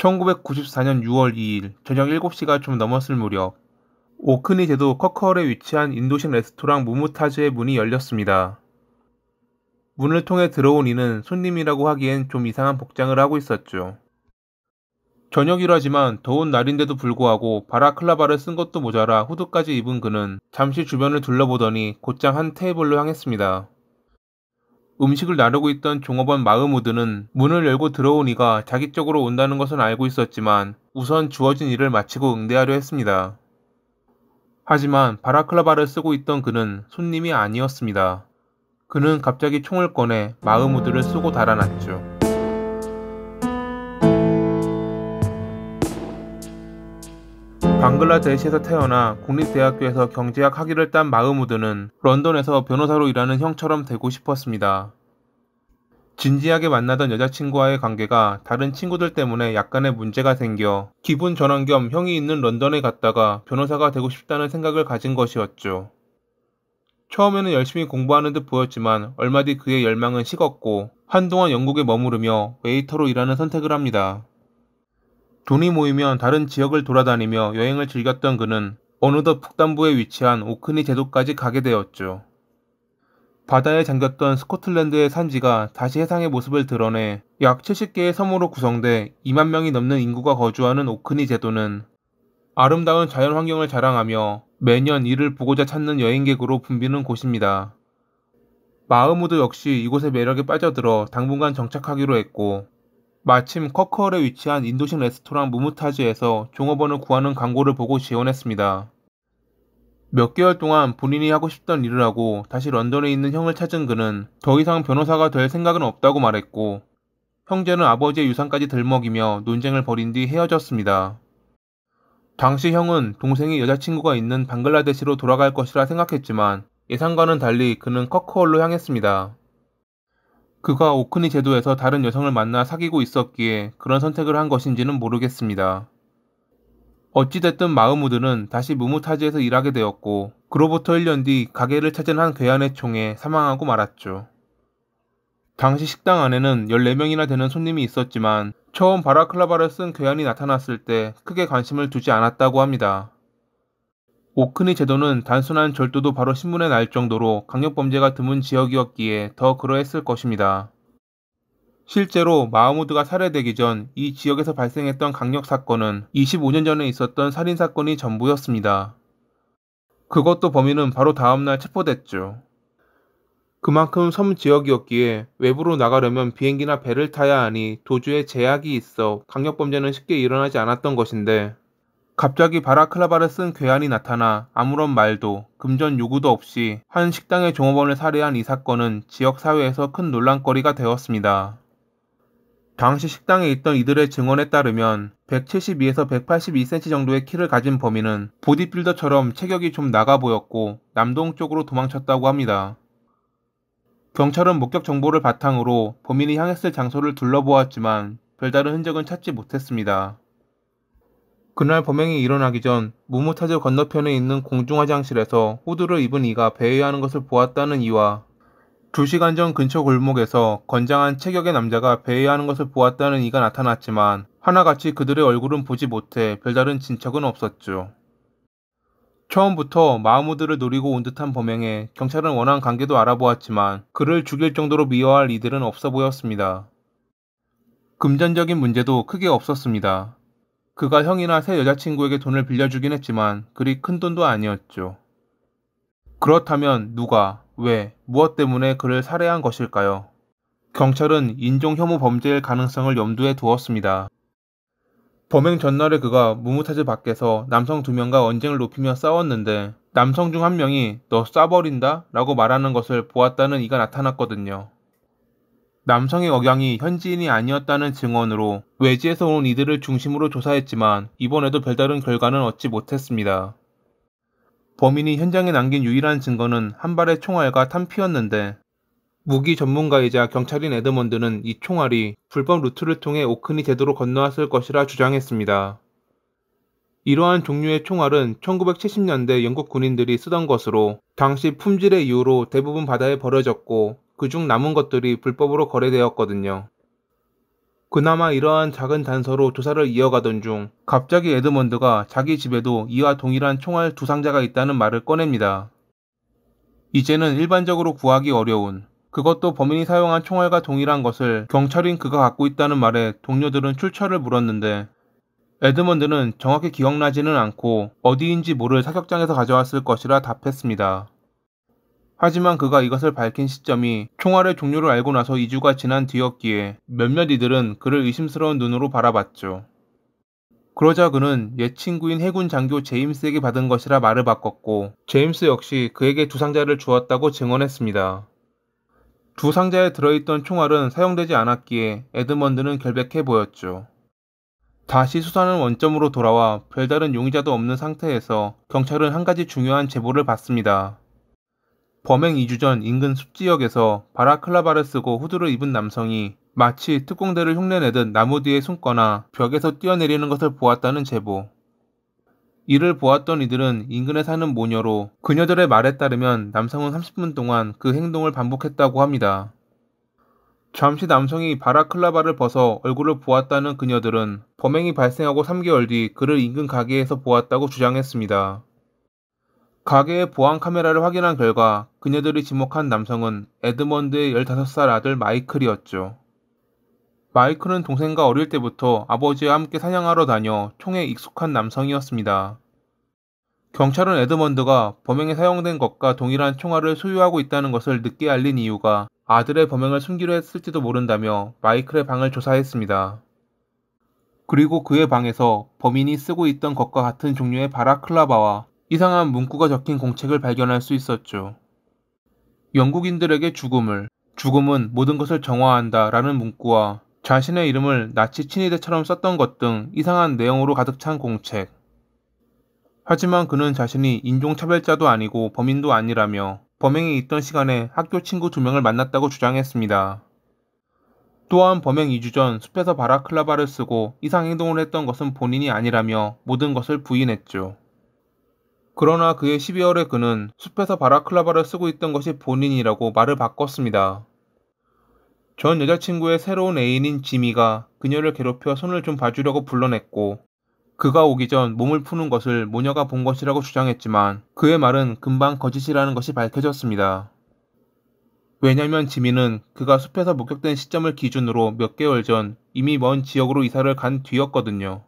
1994년 6월 2일 저녁 7시가 좀 넘었을 무렵 오크니 제도 커커홀에 위치한 인도식 레스토랑 무무타즈의 문이 열렸습니다. 문을 통해 들어온 이는 손님이라고 하기엔 좀 이상한 복장을 하고 있었죠. 저녁이라지만 더운 날인데도 불구하고 바라클라바를 쓴 것도 모자라 후드까지 입은 그는 잠시 주변을 둘러보더니 곧장 한 테이블로 향했습니다. 음식을 나르고 있던 종업원 마흐무드는 문을 열고 들어온 이가 자기 쪽으로 온다는 것은 알고 있었지만 우선 주어진 일을 마치고 응대하려 했습니다. 하지만 바라클라바를 쓰고 있던 그는 손님이 아니었습니다. 그는 갑자기 총을 꺼내 마흐무드를 쏘고 달아났죠. 방글라데시에서 태어나 국립대학교에서 경제학 학위를 딴 마흐무드는 런던에서 변호사로 일하는 형처럼 되고 싶었습니다. 진지하게 만나던 여자친구와의 관계가 다른 친구들 때문에 약간의 문제가 생겨 기분 전환 겸 형이 있는 런던에 갔다가 변호사가 되고 싶다는 생각을 가진 것이었죠. 처음에는 열심히 공부하는 듯 보였지만 얼마 뒤 그의 열망은 식었고 한동안 영국에 머무르며 웨이터로 일하는 선택을 합니다. 돈이 모이면 다른 지역을 돌아다니며 여행을 즐겼던 그는 어느덧 북단부에 위치한 오크니 제도까지 가게 되었죠. 바다에 잠겼던 스코틀랜드의 산지가 다시 해상의 모습을 드러내 약 70개의 섬으로 구성돼 2만 명이 넘는 인구가 거주하는 오크니 제도는 아름다운 자연 환경을 자랑하며 매년 이를 보고자 찾는 여행객으로 붐비는 곳입니다. 마흐무드 역시 이곳의 매력에 빠져들어 당분간 정착하기로 했고 마침 커커홀에 위치한 인도식 레스토랑 무무타즈에서 종업원을 구하는 광고를 보고 지원했습니다. 몇 개월 동안 본인이 하고 싶던 일을 하고 다시 런던에 있는 형을 찾은 그는 더 이상 변호사가 될 생각은 없다고 말했고 형제는 아버지의 유산까지 들먹이며 논쟁을 벌인 뒤 헤어졌습니다. 당시 형은 동생이 여자친구가 있는 방글라데시로 돌아갈 것이라 생각했지만 예상과는 달리 그는 커커홀로 향했습니다. 그가 오크니 제도에서 다른 여성을 만나 사귀고 있었기에 그런 선택을 한 것인지는 모르겠습니다. 어찌됐든 마흐무드는 다시 무무타즈에서 일하게 되었고 그로부터 1년 뒤 가게를 찾은 한 괴한의 총에 사망하고 말았죠. 당시 식당 안에는 14명이나 되는 손님이 있었지만 처음 바라클라바를 쓴 괴한이 나타났을 때 크게 관심을 두지 않았다고 합니다. 오크니 제도는 단순한 절도도 바로 신문에 날 정도로 강력범죄가 드문 지역이었기에 더 그러했을 것입니다. 실제로 마흐무드가 살해되기 전 이 지역에서 발생했던 강력 사건은 25년 전에 있었던 살인사건이 전부였습니다. 그것도 범인은 바로 다음날 체포됐죠. 그만큼 섬 지역이었기에 외부로 나가려면 비행기나 배를 타야 하니 도주에 제약이 있어 강력범죄는 쉽게 일어나지 않았던 것인데 갑자기 바라클라바를 쓴 괴한이 나타나 아무런 말도 금전 요구도 없이 한 식당의 종업원을 살해한 이 사건은 지역 사회에서 큰 논란거리가 되었습니다. 당시 식당에 있던 이들의 증언에 따르면 172에서 182cm 정도의 키를 가진 범인은 보디빌더처럼 체격이 좀 나가 보였고 남동쪽으로 도망쳤다고 합니다. 경찰은 목격 정보를 바탕으로 범인이 향했을 장소를 둘러보았지만 별다른 흔적은 찾지 못했습니다. 그날 범행이 일어나기 전 무무타즈 건너편에 있는 공중화장실에서 후드를 입은 이가 배회하는 것을 보았다는 이와 2시간 전 근처 골목에서 건장한 체격의 남자가 배회하는 것을 보았다는 이가 나타났지만 하나같이 그들의 얼굴은 보지 못해 별다른 진척은 없었죠. 처음부터 마흐무드를 노리고 온 듯한 범행에 경찰은 원한 관계도 알아보았지만 그를 죽일 정도로 미워할 이들은 없어 보였습니다. 금전적인 문제도 크게 없었습니다. 그가 형이나 새 여자친구에게 돈을 빌려주긴 했지만 그리 큰 돈도 아니었죠. 그렇다면 누가, 왜, 무엇 때문에 그를 살해한 것일까요? 경찰은 인종 혐오 범죄일 가능성을 염두에 두었습니다. 범행 전날에 그가 무무타즈 밖에서 남성 2명과 언쟁을 높이며 싸웠는데 남성 중 한 명이 너 쏴버린다? 라고 말하는 것을 보았다는 이가 나타났거든요. 남성의 억양이 현지인이 아니었다는 증언으로 외지에서 온 이들을 중심으로 조사했지만 이번에도 별다른 결과는 얻지 못했습니다. 범인이 현장에 남긴 유일한 증거는 한 발의 총알과 탄피였는데 무기 전문가이자 경찰인 에드먼드는 이 총알이 불법 루트를 통해 오크니 제도로 건너왔을 것이라 주장했습니다. 이러한 종류의 총알은 1970년대 영국 군인들이 쓰던 것으로 당시 품질의 이유로 대부분 바다에 버려졌고 그중 남은 것들이 불법으로 거래되었거든요. 그나마 이러한 작은 단서로 조사를 이어가던 중 갑자기 에드먼드가 자기 집에도 이와 동일한 총알 두 상자가 있다는 말을 꺼냅니다. 이제는 일반적으로 구하기 어려운, 그것도 범인이 사용한 총알과 동일한 것을 경찰인 그가 갖고 있다는 말에 동료들은 출처를 물었는데 에드먼드는 정확히 기억나지는 않고 어디인지 모를 사격장에서 가져왔을 것이라 답했습니다. 하지만 그가 이것을 밝힌 시점이 총알의 종류를 알고 나서 2주가 지난 뒤였기에 몇몇 이들은 그를 의심스러운 눈으로 바라봤죠. 그러자 그는 옛 친구인 해군 장교 제임스에게 받은 것이라 말을 바꿨고 제임스 역시 그에게 두 상자를 주었다고 증언했습니다. 두 상자에 들어있던 총알은 사용되지 않았기에 에드먼드는 결백해 보였죠. 다시 수사는 원점으로 돌아와 별다른 용의자도 없는 상태에서 경찰은 한 가지 중요한 제보를 받습니다. 범행 2주 전 인근 숲지역에서 바라클라바를 쓰고 후드를 입은 남성이 마치 특공대를 흉내내듯 나무 뒤에 숨거나 벽에서 뛰어내리는 것을 보았다는 제보. 이를 보았던 이들은 인근에 사는 모녀로 그녀들의 말에 따르면 남성은 30분 동안 그 행동을 반복했다고 합니다. 잠시 남성이 바라클라바를 벗어 얼굴을 보았다는 그녀들은 범행이 발생하고 3개월 뒤 그를 인근 가게에서 보았다고 주장했습니다. 가게의 보안 카메라를 확인한 결과 그녀들이 지목한 남성은 에드먼드의 15살 아들 마이클이었죠. 마이클은 동생과 어릴 때부터 아버지와 함께 사냥하러 다녀 총에 익숙한 남성이었습니다. 경찰은 에드먼드가 범행에 사용된 것과 동일한 총알을 소유하고 있다는 것을 늦게 알린 이유가 아들의 범행을 숨기려 했을지도 모른다며 마이클의 방을 조사했습니다. 그리고 그의 방에서 범인이 쓰고 있던 것과 같은 종류의 바라클라바와 이상한 문구가 적힌 공책을 발견할 수 있었죠. 영국인들에게 죽음은 모든 것을 정화한다 라는 문구와 자신의 이름을 나치 친위대처럼 썼던 것 등 이상한 내용으로 가득 찬 공책. 하지만 그는 자신이 인종차별자도 아니고 범인도 아니라며 범행이 있던 시간에 학교 친구 2명을 만났다고 주장했습니다. 또한 범행 2주 전 숲에서 바라클라바를 쓰고 이상 행동을 했던 것은 본인이 아니라며 모든 것을 부인했죠. 그러나 그해 12월에 그는 숲에서 바라클라바를 쓰고 있던 것이 본인이라고 말을 바꿨습니다. 전 여자친구의 새로운 애인인 지미가 그녀를 괴롭혀 손을 좀 봐주려고 불러냈고 그가 오기 전 몸을 푸는 것을 모녀가 본 것이라고 주장했지만 그의 말은 금방 거짓이라는 것이 밝혀졌습니다. 왜냐면 지미는 그가 숲에서 목격된 시점을 기준으로 몇 개월 전 이미 먼 지역으로 이사를 간 뒤였거든요.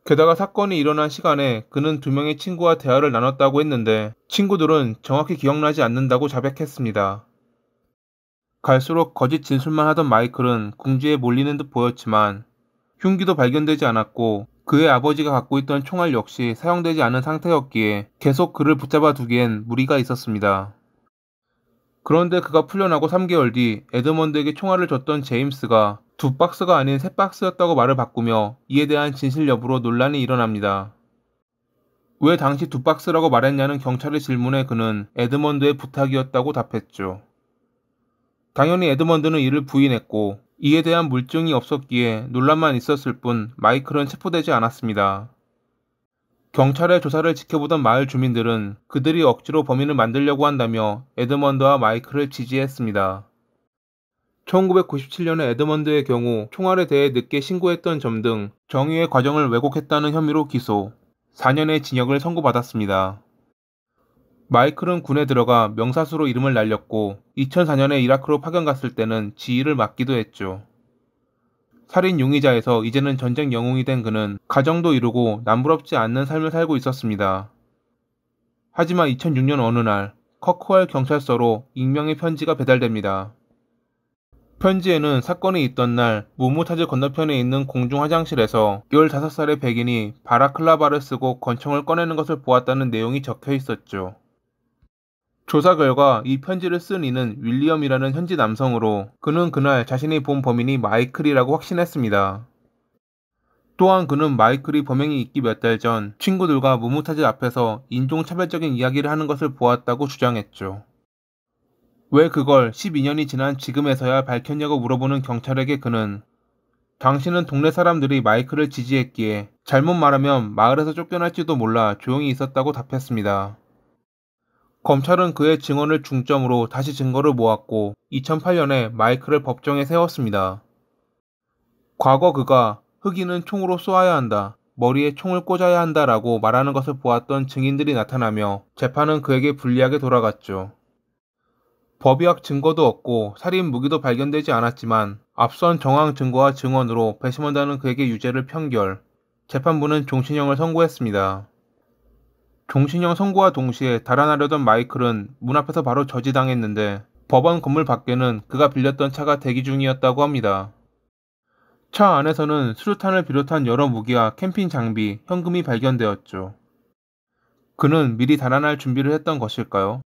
게다가 사건이 일어난 시간에 그는 2명의 친구와 대화를 나눴다고 했는데 친구들은 정확히 기억나지 않는다고 자백했습니다. 갈수록 거짓 진술만 하던 마이클은 궁지에 몰리는 듯 보였지만 흉기도 발견되지 않았고 그의 아버지가 갖고 있던 총알 역시 사용되지 않은 상태였기에 계속 그를 붙잡아 두기엔 무리가 있었습니다. 그런데 그가 풀려나고 3개월 뒤 에드먼드에게 총알을 줬던 제임스가 2박스가 아닌 3박스였다고 말을 바꾸며 이에 대한 진실 여부로 논란이 일어납니다. 왜 당시 2박스라고 말했냐는 경찰의 질문에 그는 에드먼드의 부탁이었다고 답했죠. 당연히 에드먼드는 이를 부인했고 이에 대한 물증이 없었기에 논란만 있었을 뿐 마이클은 체포되지 않았습니다. 경찰의 조사를 지켜보던 마을 주민들은 그들이 억지로 범인을 만들려고 한다며 에드먼드와 마이클을 지지했습니다. 1997년에 에드먼드의 경우 총알에 대해 늦게 신고했던 점 등 정의의 과정을 왜곡했다는 혐의로 기소, 4년의 징역을 선고받았습니다. 마이클은 군에 들어가 명사수로 이름을 날렸고 2004년에 이라크로 파견 갔을 때는 지휘를 맡기도 했죠. 살인 용의자에서 이제는 전쟁 영웅이 된 그는 가정도 이루고 남부럽지 않는 삶을 살고 있었습니다. 하지만 2006년 어느 날 커크월 경찰서로 익명의 편지가 배달됩니다. 편지에는 사건이 있던 날 무무타즈 건너편에 있는 공중 화장실에서 15살의 백인이 바라클라바를 쓰고 권총을 꺼내는 것을 보았다는 내용이 적혀 있었죠. 조사 결과 이 편지를 쓴 이는 윌리엄이라는 현지 남성으로 그는 그날 자신이 본 범인이 마이클이라고 확신했습니다. 또한 그는 마이클이 범행이 있기 몇 달 전 친구들과 무무타즈 앞에서 인종차별적인 이야기를 하는 것을 보았다고 주장했죠. 왜 그걸 12년이 지난 지금에서야 밝혔냐고 물어보는 경찰에게 그는 당신은 동네 사람들이 마이클을 지지했기에 잘못 말하면 마을에서 쫓겨날지도 몰라 조용히 있었다고 답했습니다. 검찰은 그의 증언을 중점으로 다시 증거를 모았고 2008년에 마이클을 법정에 세웠습니다. 과거 그가 흑인은 총으로 쏘아야 한다, 머리에 총을 꽂아야 한다라고 말하는 것을 보았던 증인들이 나타나며 재판은 그에게 불리하게 돌아갔죠. 법의학 증거도 없고 살인 무기도 발견되지 않았지만 앞선 정황 증거와 증언으로 배심원단은 그에게 유죄를 판결, 재판부는 종신형을 선고했습니다. 종신형 선고와 동시에 달아나려던 마이클은 문 앞에서 바로 저지당했는데 법원 건물 밖에는 그가 빌렸던 차가 대기 중이었다고 합니다. 차 안에서는 수류탄을 비롯한 여러 무기와 캠핑 장비, 현금이 발견되었죠. 그는 미리 달아날 준비를 했던 것일까요?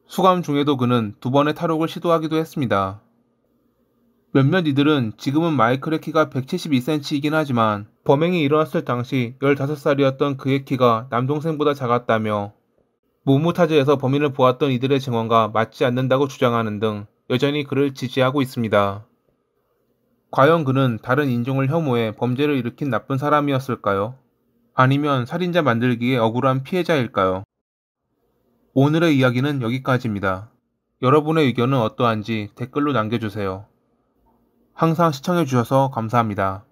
수감 중에도 그는 2번의 탈옥을 시도하기도 했습니다. 몇몇 이들은 지금은 마이클의 키가 172cm이긴 하지만 범행이 일어났을 당시 15살이었던 그의 키가 남동생보다 작았다며 무무타지에서 범인을 보았던 이들의 증언과 맞지 않는다고 주장하는 등 여전히 그를 지지하고 있습니다. 과연 그는 다른 인종을 혐오해 범죄를 일으킨 나쁜 사람이었을까요? 아니면 살인자 만들기에 억울한 피해자일까요? 오늘의 이야기는 여기까지입니다. 여러분의 의견은 어떠한지 댓글로 남겨주세요. 항상 시청해주셔서 감사합니다.